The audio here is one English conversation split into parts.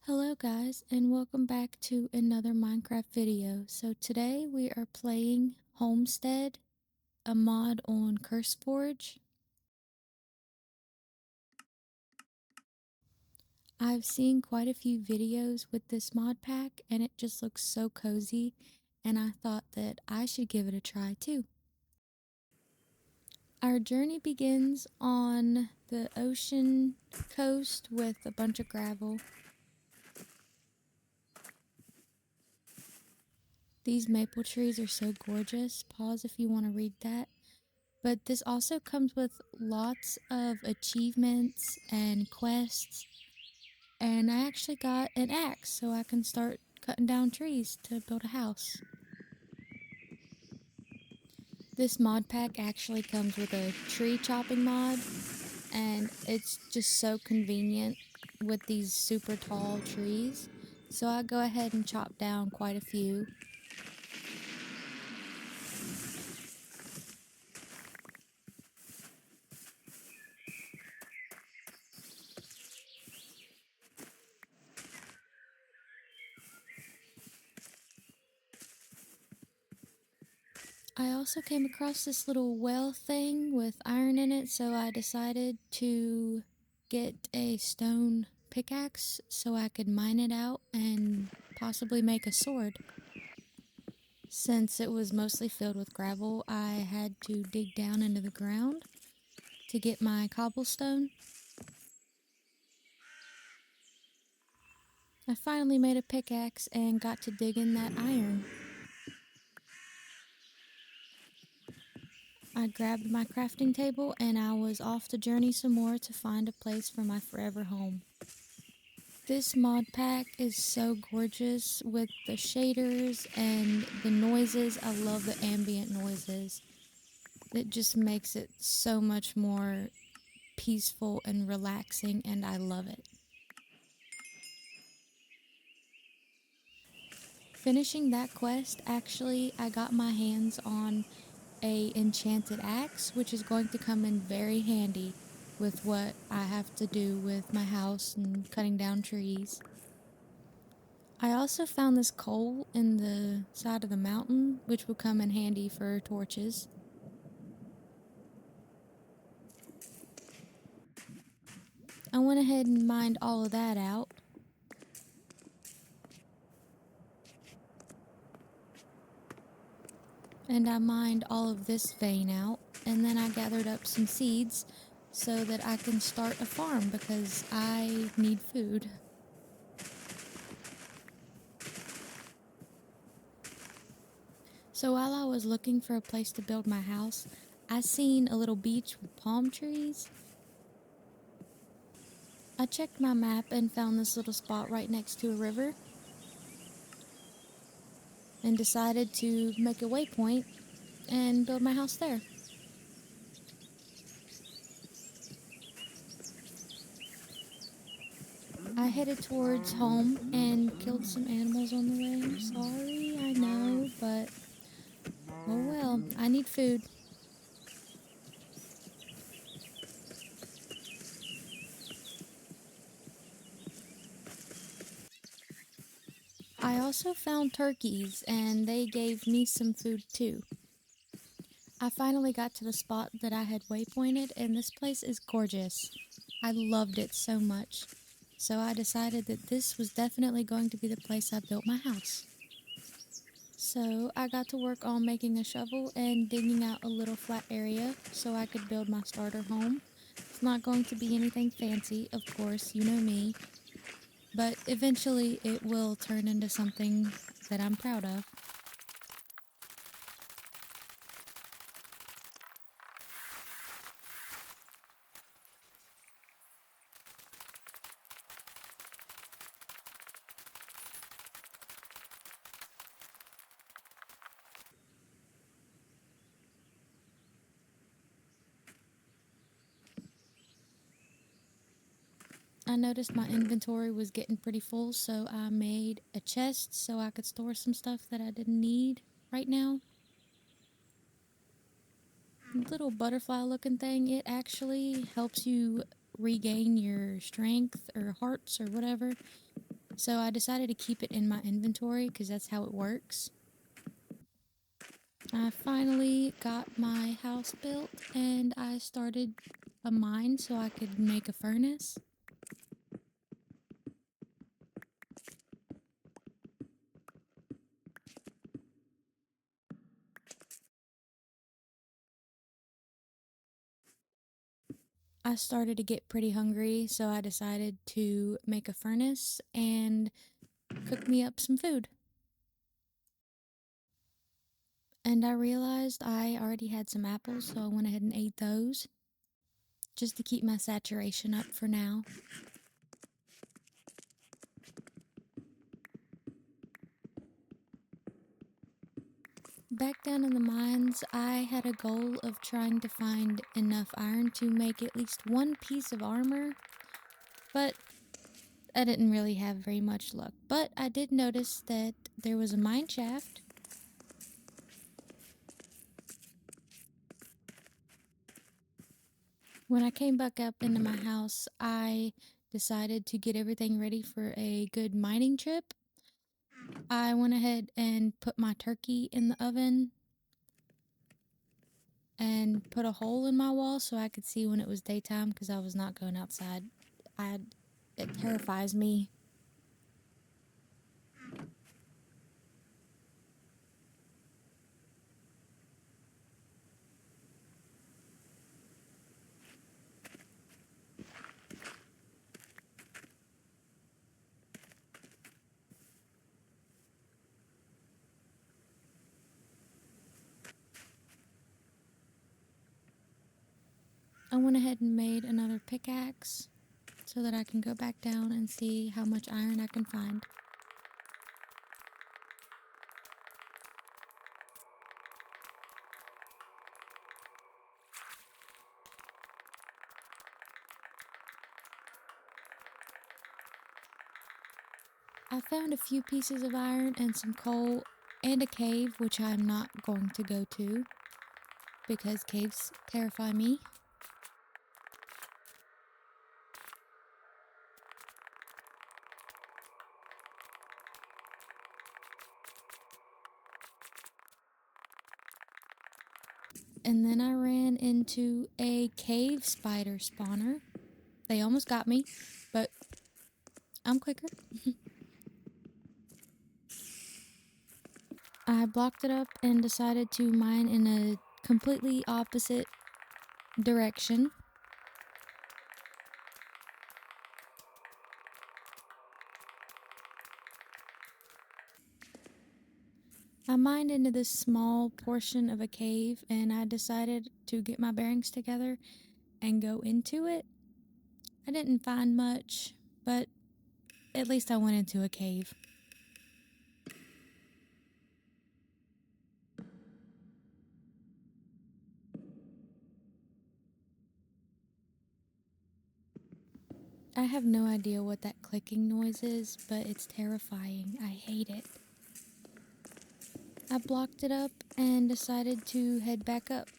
Hello guys, and welcome back to another Minecraft video. So today we are playing Homestead, a mod on CurseForge. I've seen quite a few videos with this mod pack and it just looks so cozy, and I thought that I should give it a try too. Our journey begins on the ocean coast with a bunch of gravel. These maple trees are so gorgeous. Pause if you want to read that. But this also comes with lots of achievements and quests. And I actually got an axe so I can start cutting down trees to build a house. This mod pack actually comes with a tree chopping mod, and it's just so convenient with these super tall trees. So I go ahead and chop down quite a few. I also came across this little well thing with iron in it, so I decided to get a stone pickaxe so I could mine it out and possibly make a sword. Since it was mostly filled with gravel, I had to dig down into the ground to get my cobblestone. I finally made a pickaxe and got to dig in that iron. I grabbed my crafting table and I was off the journey some more to find a place for my forever home. This mod pack is so gorgeous with the shaders and the noises. I love the ambient noises. It just makes it so much more peaceful and relaxing, and I love it. Finishing that quest, actually, I got my hands on a enchanted axe, which is going to come in very handy with what I have to do with my house and cutting down trees. I also found this coal in the side of the mountain, which will come in handy for torches. I went ahead and mined all of that out. And I mined all of this vein out, and then I gathered up some seeds so that I can start a farm because I need food. So while I was looking for a place to build my house, I seen a little beach with palm trees. I checked my map and found this little spot right next to a river and decided to make a waypoint and build my house there. I headed towards home and killed some animals on the way. I'm sorry, I know, but oh well, I need food. I also found turkeys and they gave me some food too. I finally got to the spot that I had waypointed, and this place is gorgeous. I loved it so much. So I decided that this was definitely going to be the place I built my house. So I got to work on making a shovel and digging out a little flat area so I could build my starter home. It's not going to be anything fancy, of course, you know me, but eventually it will turn into something that I'm proud of. I noticed my inventory was getting pretty full, so I made a chest so I could store some stuff that I didn't need right now. Little butterfly looking thing, it actually helps you regain your strength or hearts or whatever. So I decided to keep it in my inventory because that's how it works. I finally got my house built and I started a mine so I could make a furnace. I started to get pretty hungry, so I decided to make a furnace and cook me up some food. And I realized I already had some apples, so I went ahead and ate those just to keep my saturation up for now. Back down in the mines, I had a goal of trying to find enough iron to make at least one piece of armor, but I didn't really have very much luck. But I did notice that there was a mine shaft. When I came back up into my house, I decided to get everything ready for a good mining trip. I went ahead and put my turkey in the oven and put a hole in my wall so I could see when it was daytime because I was not going outside. It terrifies me. I went ahead and made another pickaxe so that I can go back down and see how much iron I can find. I found a few pieces of iron and some coal and a cave, which I'm not going to go to because caves terrify me. And then I ran into a cave spider spawner. They almost got me, but I'm quicker. I blocked it up and decided to mine in a completely opposite direction. I mined into this small portion of a cave and I decided to get my bearings together and go into it. I didn't find much, but at least I went into a cave. I have no idea what that clicking noise is, but it's terrifying. I hate it. I blocked it up and decided to head back up.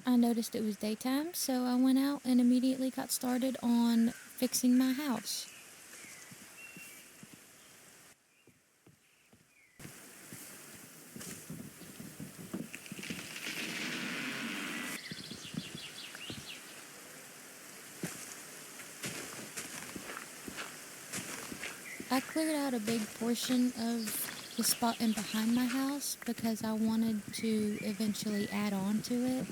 I noticed it was daytime, so I went out and immediately got started on fixing my house. I cleared out a big portion of the spot in behind my house because I wanted to eventually add on to it.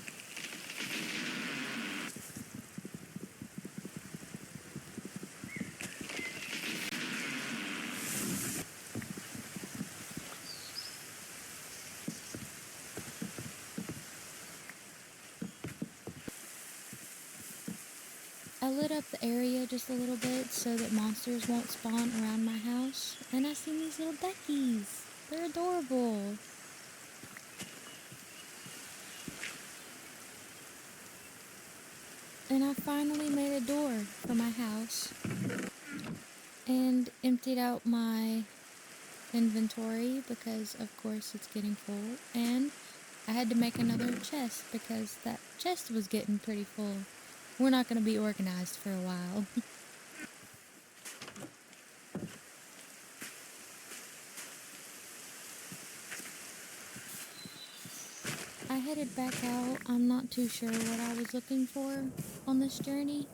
I lit up the area just a little bit so that monsters won't spawn around my house. And I see these little duckies. They're adorable. And I finally made a door for my house and emptied out my inventory because of course it's getting full, and I had to make another chest because that chest was getting pretty full. We're not going to be organized for a while. I headed back out. I'm not too sure what I was looking for on this journey,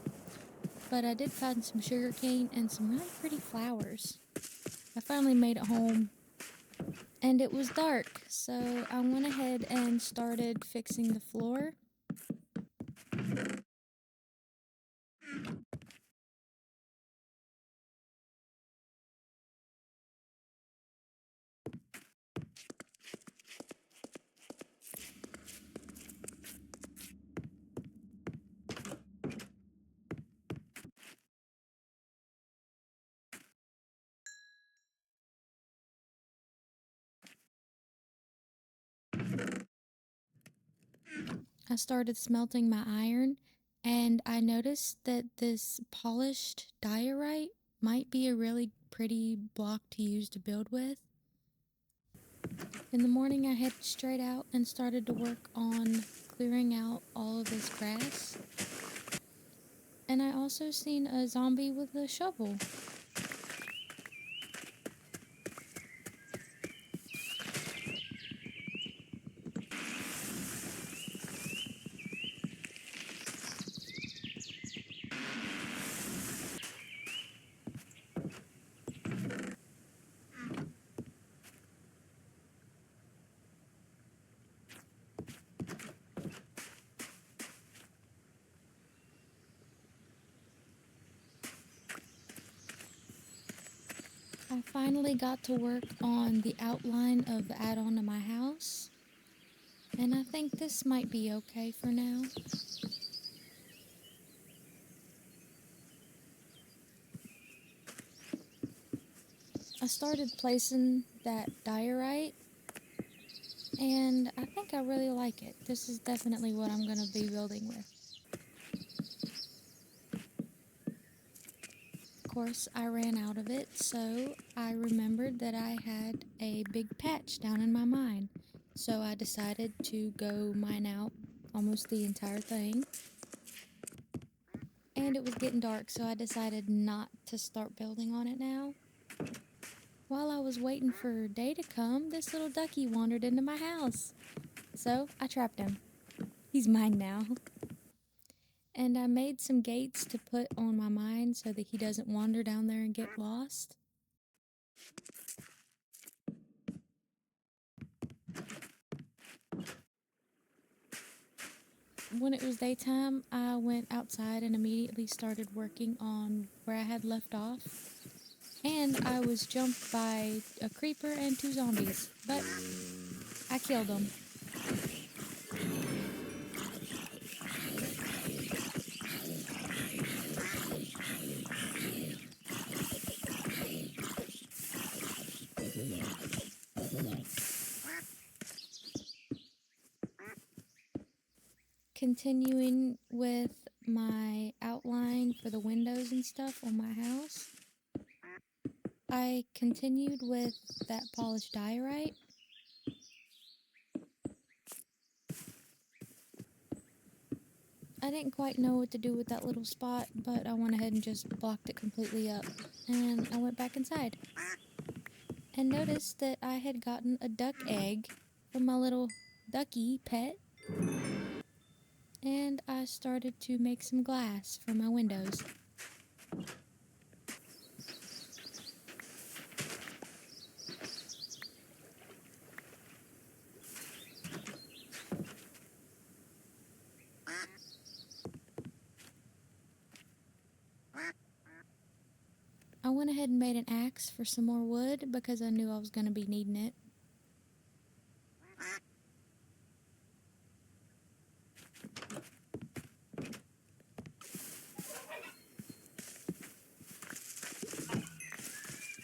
but I did find some sugarcane and some really pretty flowers. I finally made it home, and it was dark, so I went ahead and started fixing the floor. I started smelting my iron, and I noticed that this polished diorite might be a really pretty block to use to build with. In the morning, I headed straight out and started to work on clearing out all of this grass. And I also seen a zombie with a shovel. I finally got to work on the outline of the add-on to my house, and I think this might be okay for now. I started placing that diorite, and I think I really like it. This is definitely what I'm going to be building with. Of course, I ran out of it, so I remembered that I had a big patch down in my mine. So I decided to go mine out almost the entire thing. And it was getting dark, so I decided not to start building on it now. While I was waiting for day to come, this little ducky wandered into my house. So I trapped him. He's mine now. And I made some gates to put on my mine so that he doesn't wander down there and get lost. When it was daytime, I went outside and immediately started working on where I had left off. And I was jumped by a creeper and 2 zombies, but I killed them. Continuing with my outline for the windows and stuff on my house, I continued with that polished diorite. I didn't quite know what to do with that little spot, but I went ahead and just blocked it completely up, and I went back inside and noticed that I had gotten a duck egg from my little ducky pet, and I started to make some glass for my windows. I went ahead and made an axe for some more wood because I knew I was going to be needing it.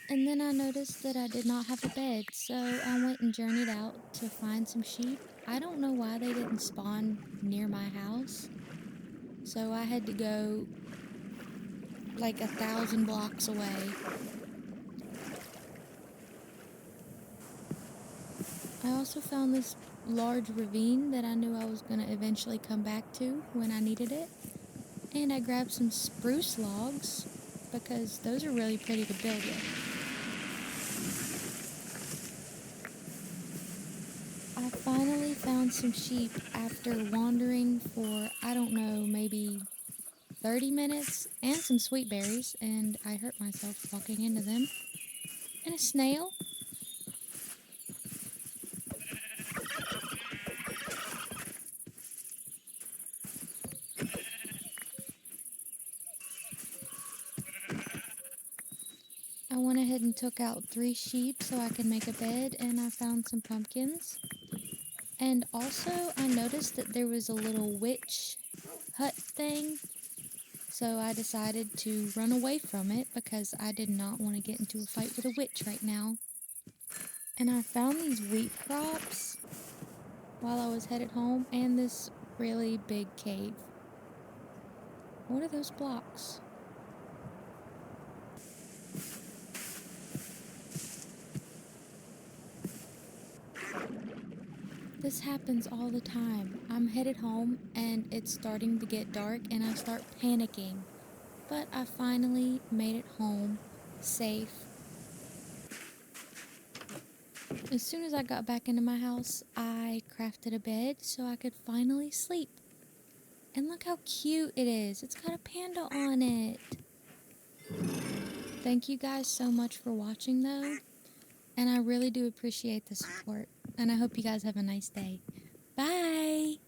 And then I noticed that I did not have a bed, so I went and journeyed out to find some sheep. I don't know why they didn't spawn near my house, so I had to go like 1,000 blocks away. I also found this large ravine that I knew I was going to eventually come back to when I needed it. And I grabbed some spruce logs because those are really pretty to build with. I finally found some sheep after wandering for, I don't know, maybe 30 minutes and some sweet berries, and I hurt myself walking into them. And a snail. I went ahead and took out 3 sheep so I could make a bed, and I found some pumpkins. And also, I noticed that there was a little witch hut thing, so I decided to run away from it because I did not want to get into a fight with a witch right now. And I found these wheat crops while I was headed home and this really big cave. What are those blocks? This happens all the time. I'm headed home and it's starting to get dark and I start panicking. But I finally made it home safe. As soon as I got back into my house, I crafted a bed so I could finally sleep. And look how cute it is. It's got a panda on it. Thank you guys so much for watching though. And I really do appreciate the support. And I hope you guys have a nice day. Bye!